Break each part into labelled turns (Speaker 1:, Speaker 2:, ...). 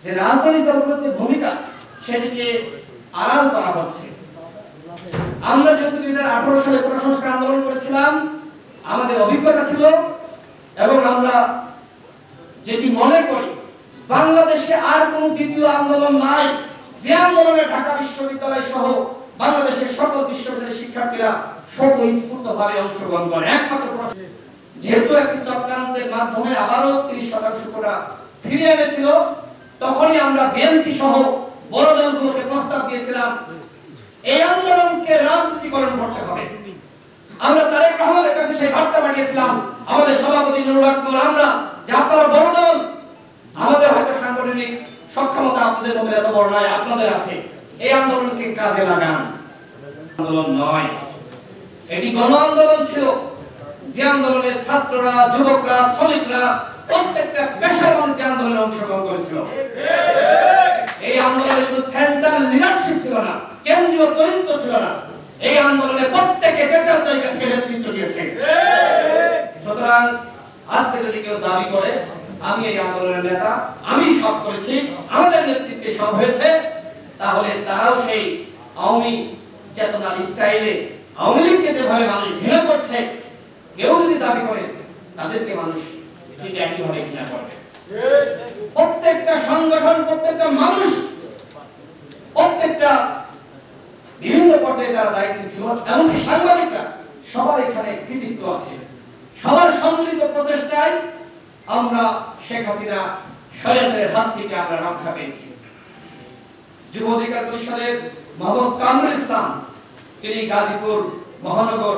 Speaker 1: যে রাজনৈতিক দলগুলোর যে ভূমিকা সেটিকে আড়াল করা হচ্ছে। আমরা যেহেতু 2018 সালে সংস্কার আন্দোলন করেছিলাম, আমাদের অভিজ্ঞতা ছিল এবং আমরা যেটি মনে করি বাংলাদেশে আর কোনো দ্বিতীয় আন্দোলন নাই যে আন্দোলনে ঢাকা বিশ্ববিদ্যালয় সহ বাংলাদেশের সকল বিশ্ববিদ্যালয়ের শিক্ষার্থীরা স্বতঃস্ফূর্তভাবে অংশগ্রহণ করে। একমাত্র যেহেতু একটি চক্রান্তের মাধ্যমে আবারও 30% কোটা ফিরে এনেছিল, তখনই আমরা বিএনপি সহ বড় দলগুলোকে প্রস্তাব দিয়েছিলাম এই আন্দোলনকে রাজনীতিকরণ করতে হবে। আমরা তারেক রহমানের কাছে সেই বার্তা পাঠিয়েছিলাম, আমাদের সভাপতি নুরুল হক নূর, আমরা যে আপনারা বড় দল, আমাদের হয়তো সাংগঠনিক সক্ষমতা আপনাদের মধ্যে এত বড় নয়, আপনাদের আছে, এই আন্দোলনকে কাজে লাগান। আন্দোলন নয়, এটি গণ আন্দোলন ছিল, যে আন্দোলনের ছাত্ররা, যুবকরা, শ্রমিকরা, প্রত্যেকটা পেশার মানুষ যে আন্দোলনে অংশগ্রহণ করেছিল। এই আন্দোলনে শুধু সেন্ট্রাল লিডারশিপ ছিল না, কেন্দ্রীয় চরিত্র ছিল না, এই আন্দোলনে প্রত্যেকে যে যার জায়গা থেকে নেতৃত্ব দিয়েছে। সুতরাং আজকে যদি কেউ দাবি করে আমি এই আন্দোলনের নেতা, আমি সব করেছি, আমাদের নেতৃত্বে সব হয়েছে, তাহলে তারাও সেই আওয়ামী চেতনার স্টাইলে আওয়ামী লীগকে যেভাবে মানুষ ঘৃণা করছে, কেউ যদি দাবি করে তাদেরকে মানুষ ঠিক একইভাবে ঘৃণা করবে। প্রত্যেকটা সংগঠন, প্রত্যেকটা মানুষ, প্রত্যেকটা বিভিন্ন পর্যায়ে যারা দায়িত্ব ছিল, এমনকি সাংবাদিকরা, সবার এখানে কৃতিত্ব আছে। সবার সম্মিলিত প্রচেষ্টায় আমরা শেখ হাসিনা স্বৈরাচারের হাত থেকে আমরা রক্ষা পেয়েছি। যুব অধিকার পরিষদের মোহাম্মদ কামরুল ইসলাম, তিনি গাজীপুর মহানগর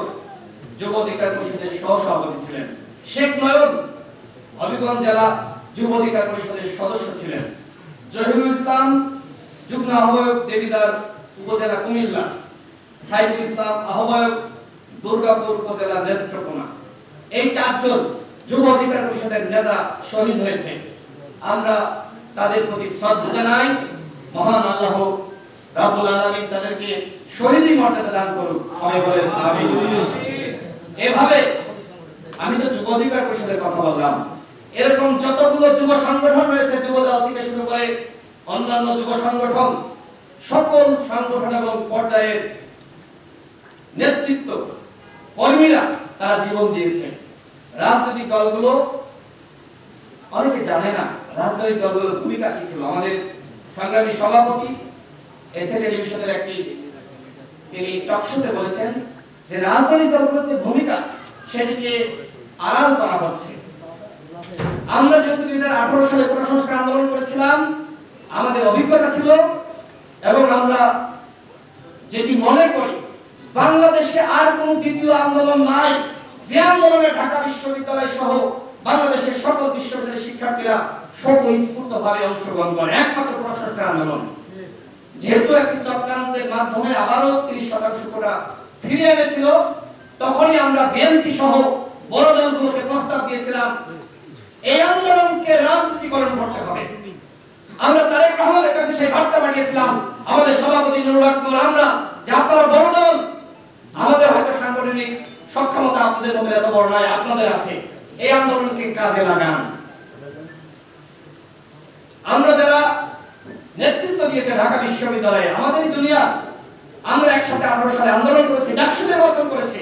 Speaker 1: যুব অধিকার পরিষদের সহসভাপতি ছিলেন। শেখ নয়ন হবিগঞ্জ জেলা যুব অধিকার পরিষদের সদস্য ছিলেন। জহিরুল ইসলাম যুগ্ম আহ্বায়ক দেবিদার উপজেলা কুমিল্লা। সাইদুল ইসলাম আহ্বায়ক দুর্গাপুর উপজেলা নেত্রকোনা। এই চারজন যুব অধিকার পরিষদের নেতা শহীদ হয়েছে। আমরা তাদের প্রতি শ্রদ্ধা জানাই। মহান আল্লাহ রাব্বুল আলামিন তাদেরকে শহীদি মর্যাদা দান করুন। সবাই বলেন আমিন। এভাবে আমি তো যুব অধিকার পরিষদের কথা বললাম, এরকম যতগুলো যুব সংগঠন রয়েছে, যুবদল থেকে শুরু করে অন্যান্য যুব সংগঠন, সকল সংগঠন এবং পর্যায়ের নেতৃত্ব কর্মীরা তারা জীবন দিয়েছে। রাজনৈতিক দলগুলো অনেকে জানে না রাজনৈতিক দলগুলোর ভূমিকা কি ছিল। আমাদের সংগ্রামী সভাপতি এসএ টেলিভিশনের একটি তিনি টকশোতে বলেছেন যে রাজনৈতিক দলগুলোর যে ভূমিকা সেটিকে আড়াল করা হচ্ছে। আমরা যেহেতু 2018 সালে সংস্কার আন্দোলন করেছিলাম, আমাদের অভিজ্ঞতা ছিল এবং আমরা যেটি মনে করি বাংলাদেশে আর কোনো দ্বিতীয় আন্দোলন নাই যে আন্দোলনে ঢাকা বিশ্ববিদ্যালয় সহ বাংলাদেশের সকল বিশ্ববিদ্যালয়ের শিক্ষার্থীরা স্বতঃস্ফূর্তভাবে অংশগ্রহণ করে। একমাত্র সংস্কার আন্দোলন। যেহেতু একটি চক্রান্তের মাধ্যমে আবারও 30% কোটা ফিরে এনেছিল, তখনই আমরা বিএনপি সহ বড় দলগুলোকে প্রস্তাব দিয়েছিলাম এই আন্দোলনকে রাজনীতিকরণ করতে হবে। আমরা তারেক রহমানের কাছে সেই বার্তা পাঠিয়েছিলাম, আমাদের সভাপতি নুরুল হক নূর, আমরা যে আপনারা বড় দল, আমাদের হয়তো সাংগঠনিক সক্ষমতা আপনাদের মধ্যে এত বড় নয়, আপনাদের আছে, এই আন্দোলনকে কাজে লাগান। আমরা যারা নেতৃত্ব দিয়েছে ঢাকা বিশ্ববিদ্যালয়ে, আমাদের জুনিয়র, আমরা একসাথে 18 সালে আন্দোলন করেছি, ডাকসু নির্বাচন করেছি,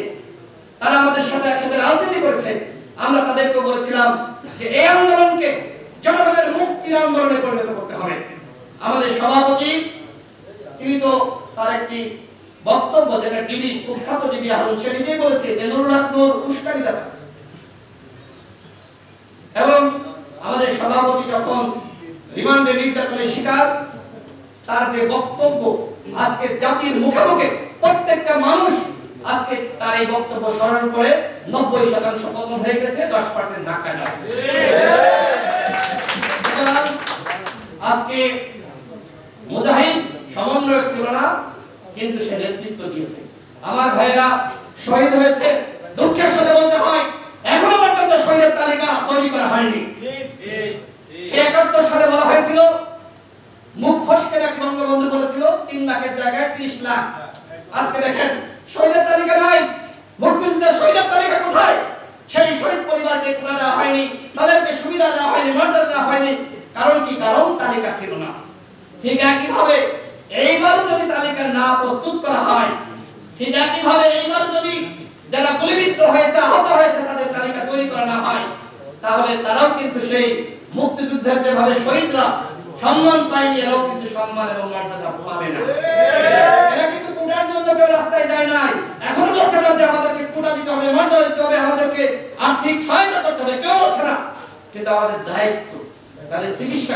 Speaker 1: তারা আমাদের সাথে একসাথে রাজনীতি করেছে। আমরা তাদেরকে বলেছিলাম যে এই আন্দোলনকে জনগণের মুক্তির আন্দোলনে পরিণত করতে হবে। আমাদের সভাপতি তিনি তো তার একটি বক্তব্য, যেটা ডিবি কুখ্যাত ডিবি হারুন সে নিজেই বলেছে যে নুরুল হক নূর উস্কানিদাতা। এবং আমাদের সভাপতি যখন রিমান্ডে নির্যাতনের শিকার, তার যে বক্তব্য আজকে জাতির মুখে মুখে প্রত্যেকটা মানুষ আজকে তার এই বক্তব্য স্মরণ করে 90% পতন হয়ে গেছে, 10% ধাক্কা যায়। আজকে মুজাহিদ সমন্বয়ক ছিল না, কিন্তু সে নেতৃত্ব দিয়েছে। আমার ভাইরা শহীদ হয়েছে, দুঃখের সাথে বলতে হয় এখনো পর্যন্ত শহীদের তালিকা তৈরি করা হয়নি। 71 সালে বলা হয়েছিল, মুখ ফসকে নাকি বঙ্গবন্ধু বলেছিল 3 লাখের জায়গায় 30 লাখ। আজকে দেখেন শহীদের তালিকা নাই, মুক্তিযুদ্ধের শহীদের তালিকা কোথায়? সেই শহীদ পরিবারকে কোটা দেওয়া হয়নি, তাদেরকে সুবিধা দেওয়া হয়নি, মর্যাদা দেওয়া হয়নি। কারণ কি? কারণ তালিকা ছিল না। ঠিক একইভাবে এইবার যদি তালিকা না প্রস্তুত করা হয়, ঠিক একইভাবে এইবার যদি যারা গুলিবিদ্ধ হয়েছে, আহত হয়েছে, তাদের তালিকা তৈরি করা না হয়, তাহলে তারাও কিন্তু সেই মুক্তিযুদ্ধের যেভাবে শহীদরা সম্মান পায়নি, এরাও কিন্তু সম্মান এবং মর্যাদা পাবে না। এরা কিন্তু কোটার জন্য কেউ রাস্তায় যায় নাই। এখন বলছে না যে আমাদেরকে কোটা দিতে হবে, মর্যাদা দিতে হবে, আমাদেরকে আর্থিক সহায়তা করতে হবে, কেউ বলছে না। কিন্তু আমাদের দায়িত্ব তাদের চিকিৎসা